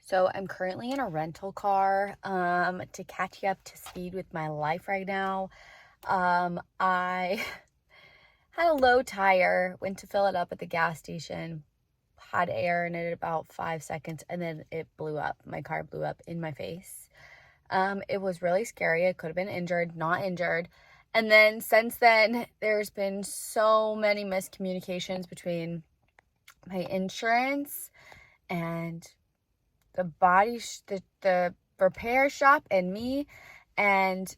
So I'm currently in a rental car to catch you up to speed with my life right now. I had a low tire, went to fill it up at the gas station, had air in it about 5 seconds, and then it blew up. My car blew up in my face. It was really scary. I could have been injured, not injured. And then since then, there's been so many miscommunications between my insurance and the repair shop and me. And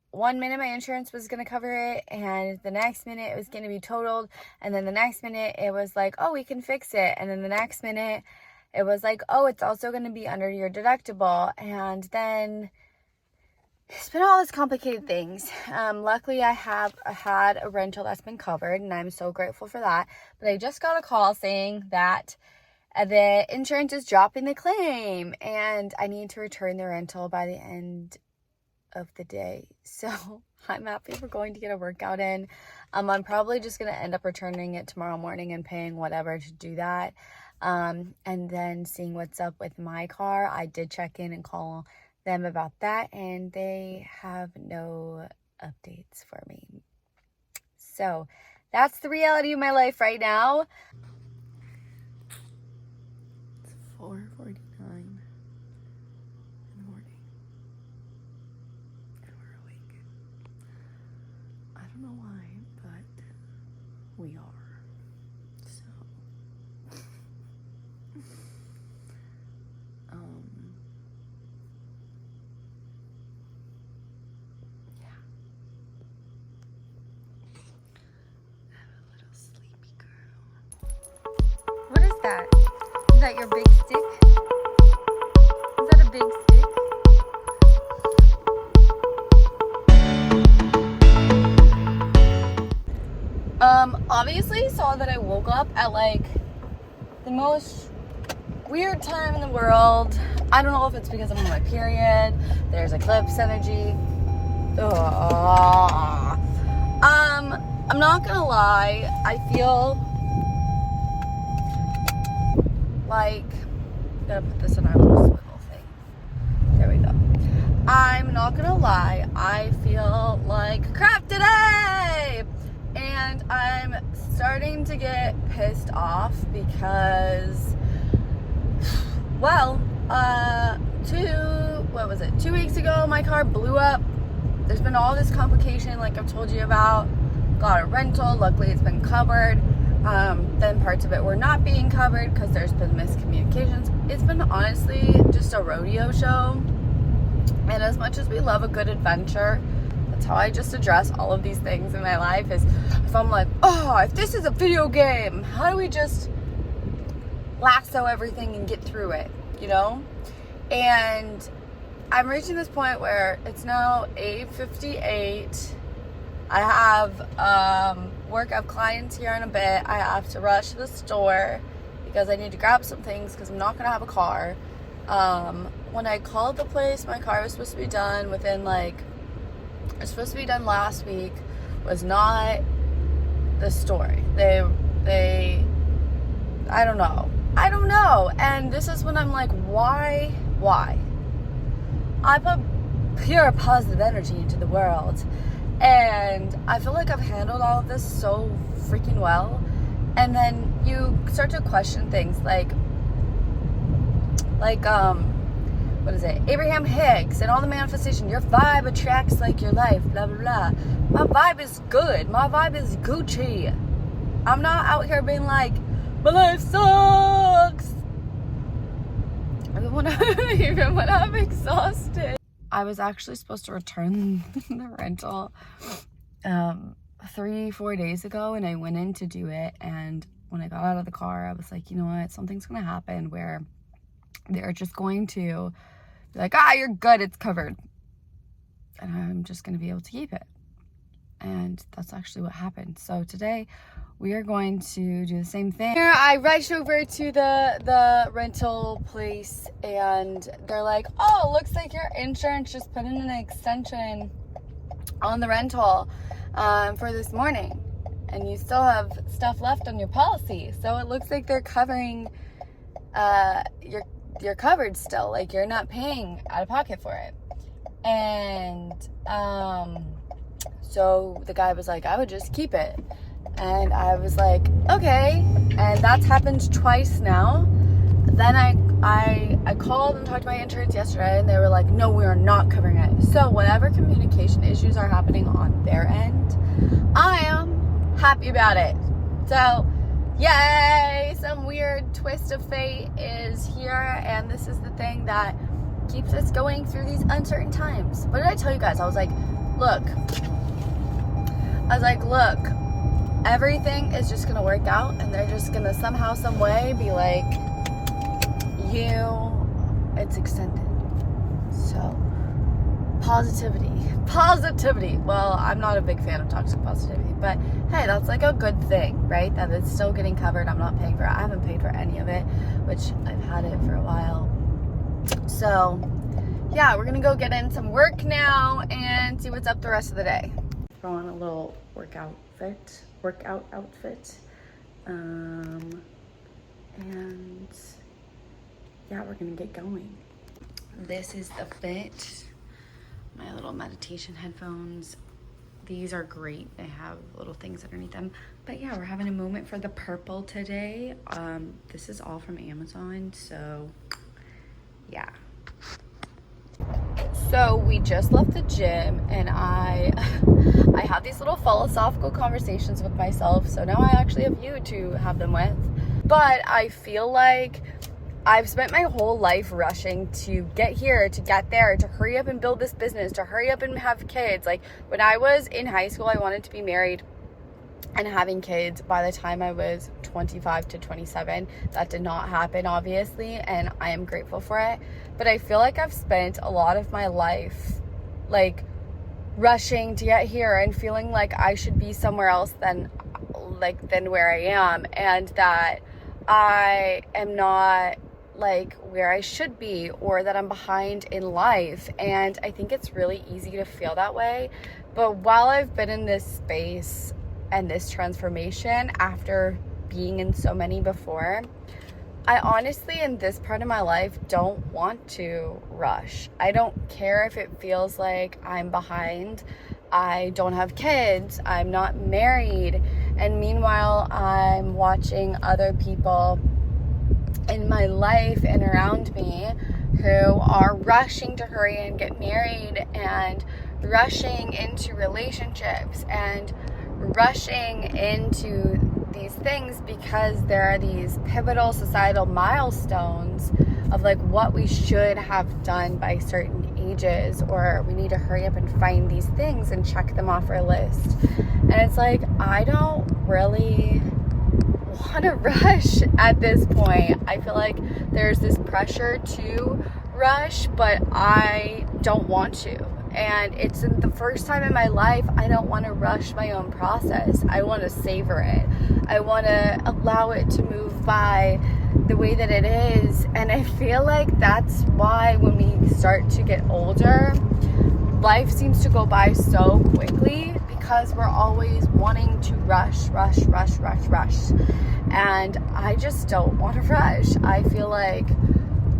1 minute my insurance was going to cover it, and the next minute it was going to be totaled, and then the next minute it was like, oh, we can fix it, and then the next minute it was like, oh, it's also going to be under your deductible. And then it's been all these complicated things. Luckily I have had a rental that's been covered, and I'm so grateful for that. But I just got a call saying that the insurance is dropping the claim, and I need to return the rental by the end of the day. So I'm happy we're going to get a workout in. I'm probably just going to end up returning it tomorrow morning and paying whatever to do that. And then seeing what's up with my car. I did check in and call them about that, and they have no updates for me. So that's the reality of my life right now. 4:49 in the morning, and we're awake. I don't know why, but we are. So yeah, I'm a little sleepy girl. What is that? Is that your big stick? Is that a big stick? Obviously saw that I woke up at like the most weird time in the world. I don't know if it's because I'm on my period. There's eclipse energy. I'm not gonna lie. I feel like, I'm gonna put this in our little swivel thing. There we go. I'm not gonna lie, I feel like crap today, and I'm starting to get pissed off because, well, 2 weeks ago my car blew up. There's been all this complication like I've told you about. Got a rental, luckily it's been covered. Then parts of it were not being covered because there's been miscommunications. It's been honestly just a rodeo show. And as much as we love a good adventure, that's how I just address all of these things in my life. Is if I'm like, oh, if this is a video game, how do we just lasso everything and get through it, you know? And I'm reaching this point where it's now 8:58. I have work of clients here in a bit. I have to rush to the store because I need to grab some things because I'm not going to have a car. When I called the place, my car was supposed to be done within it was supposed to be done last week, was not the story. They I don't know. And this is when I'm like, why? I put pure positive energy into the world. And I feel like I've handled all of this so freaking well. And then you start to question things like what is it? Abraham Hicks and all the manifestation. Your vibe attracts like your life, blah, blah, blah. My vibe is good. My vibe is Gucci. I'm not out here being like, my life sucks. Even when I'm exhausted. I was actually supposed to return the rental 3-4 days ago, and I went in to do it, and when I got out of the car, I was like, you know what, something's gonna happen where they're just going to be like, you're good, it's covered, and I'm just gonna be able to keep it. And that's actually what happened. So today we are going to do the same thing. Here I rushed over to the rental place, and they're like, oh, looks like your insurance just put in an extension on the rental for this morning, and you still have stuff left on your policy. So it looks like they're covering you're covered still. Like, you're not paying out of pocket for it. And so the guy was like, I would just keep it. And I was like, okay. And that's happened twice now. Then I called and talked to my insurance yesterday, and they were like, no, we are not covering it. So whatever communication issues are happening on their end, I am happy about it. So yay, some weird twist of fate is here, and this is the thing that keeps us going through these uncertain times. What did I tell you guys? I was like, look, everything is just gonna work out, and they're just gonna somehow, some way be like, it's extended. So positivity. Well, I'm not a big fan of toxic positivity, but hey, that's like a good thing, right? That it's still getting covered. I'm not paying for it. I haven't paid for any of it, which I've had it for a while. So yeah, we're gonna go get in some work now and see what's up the rest of the day. Throw on a little workout outfit, and yeah, we're gonna get going. This is the fit. My little meditation headphones. These are great. They have little things underneath them. But yeah, we're having a moment for the purple today. This is all from Amazon, so yeah. So we just left the gym, and I had these little philosophical conversations with myself, so now I actually have you to have them with. But I feel like I've spent my whole life rushing to get here, to get there, to hurry up and build this business, to hurry up and have kids. Like, when I was in high school, I wanted to be married and having kids by the time I was 25 to 27. That did not happen, obviously, and I am grateful for it. But I feel like I've spent a lot of my life, like, rushing to get here and feeling like I should be somewhere else than where I am, and that I am not like where I should be, or that I'm behind in life. And I think it's really easy to feel that way. But while I've been in this space and this transformation after being in so many before, I honestly, in this part of my life, don't want to rush. I don't care if it feels like I'm behind. I don't have kids. I'm not married. And meanwhile, I'm watching other people in my life and around me who are rushing to hurry and get married, and rushing into relationships, and rushing into these things because there are these pivotal societal milestones of like what we should have done by certain ages, or we need to hurry up and find these things and check them off our list. And it's like, I don't really want to rush at this point. I feel like there's this pressure to rush, but I don't want to. And it's the first time in my life I don't want to rush my own process. I want to savor it. I want to allow it to move by the way that it is. And I feel like that's why when we start to get older, life seems to go by so quickly, because we're always wanting to rush. And I just don't want to rush. I feel like,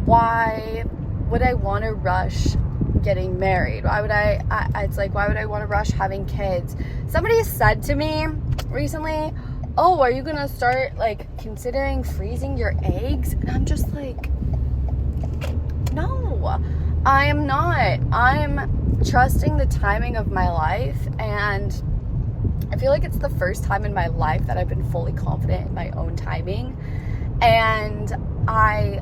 why would I want to rush getting married? Why would why would I want to rush having kids? Somebody said to me recently, oh, are you gonna start like considering freezing your eggs? And I'm just like, no, I am not. I'm trusting the timing of my life, and I feel like it's the first time in my life that I've been fully confident in my own timing. And I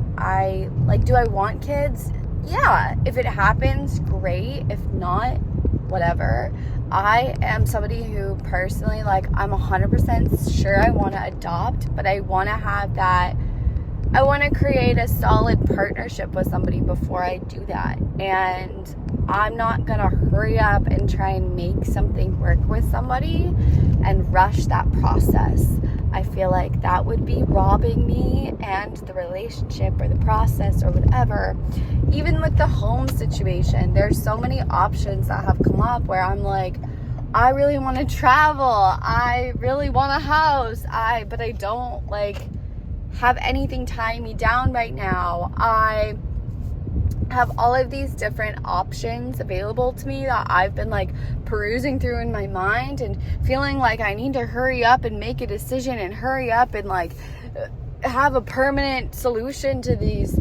like, do I want kids? Yeah, if it happens, great. If not, whatever. I am somebody who personally, like, I'm 100% sure I want to adopt, but I want to have that, I want to create a solid partnership with somebody before I do that. And I'm not going to hurry up and try and make something work with somebody and rush that process. I feel like that would be robbing me and the relationship or the process or whatever. Even with the home situation, there's so many options that have come up where I'm like, I really want to travel. I really want a house. But I don't like have anything tying me down right now. I have all of these different options available to me that I've been like perusing through in my mind and feeling like I need to hurry up and make a decision and hurry up and like have a permanent solution to these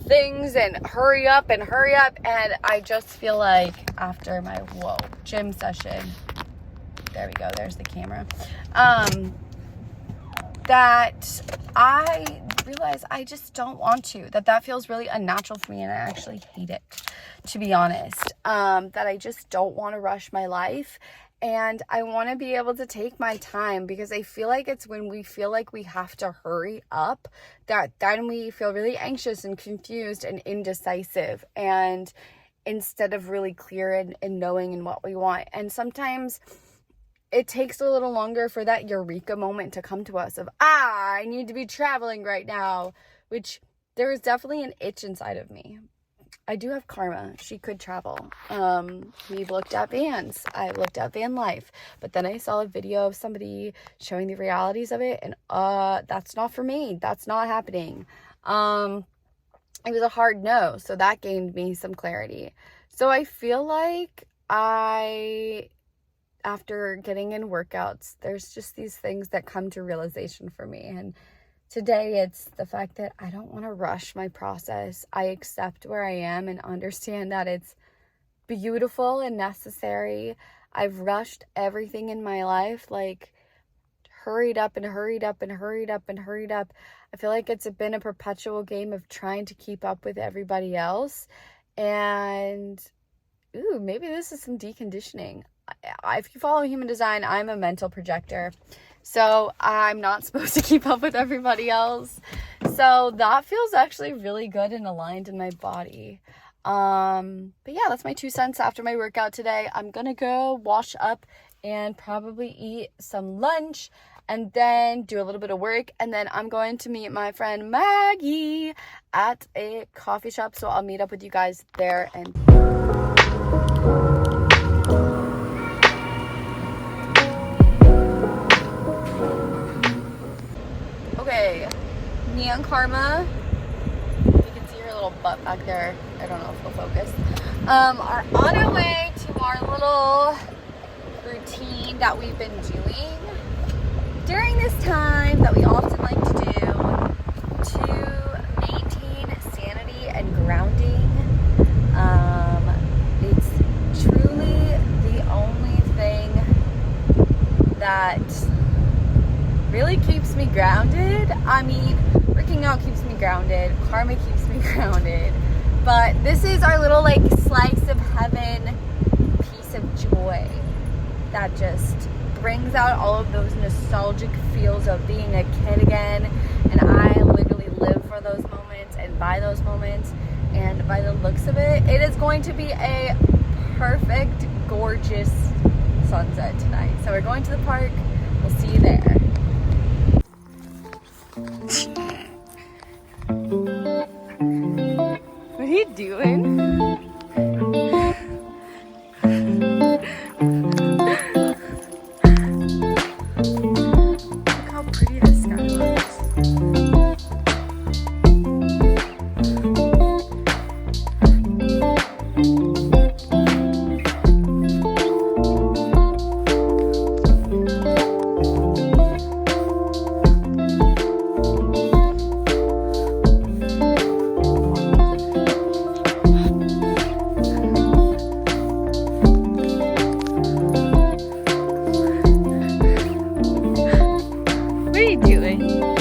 things and hurry up. And I just feel like after my gym session, there we go, there's the camera, that I realize I just don't want to, that feels really unnatural for me, and I actually hate it, to be honest. That I just don't want to rush my life, and I want to be able to take my time, because I feel like it's when we feel like we have to hurry up that then we feel really anxious and confused and indecisive, and instead of really clear and knowing in what we want. And sometimes it takes a little longer for that eureka moment to come to us of, I need to be traveling right now, which there is definitely an itch inside of me. I do have karma. She could travel. We've looked at vans. I looked at van life, but then I saw a video of somebody showing the realities of it, and that's not for me. That's not happening. It was a hard no, so that gained me some clarity. So I feel like after getting in workouts, there's just these things that come to realization for me. And today it's the fact that I don't want to rush my process. I accept where I am and understand that it's beautiful and necessary. I've rushed everything in my life, like hurried up. I feel like it's been a perpetual game of trying to keep up with everybody else. And maybe this is some deconditioning. If you follow human design, I'm a mental projector, so I'm not supposed to keep up with everybody else. So that feels actually really good and aligned in my body. But yeah, that's my 2 cents after my workout today. I'm gonna go wash up and probably eat some lunch and then do a little bit of work, and then I'm going to meet my friend Maggie at a coffee shop, so I'll meet up with you guys there. And okay, me and Karma, you can see her little butt back there, I don't know if it'll focus, are on our way to our little routine that we've been doing during this time that we often like to do to maintain sanity and grounding. It's truly the only thing that really keeps me grounded. I mean, working out keeps me grounded, karma keeps me grounded, but this is our little like slice of heaven, piece of joy that just brings out all of those nostalgic feels of being a kid again. And I literally live for those moments and by those moments, and by the looks of it, it is going to be a perfect, gorgeous sunset tonight. So we're going to the park. We'll see you there. What are you doing? Look how pretty this sky looks. What are you doing?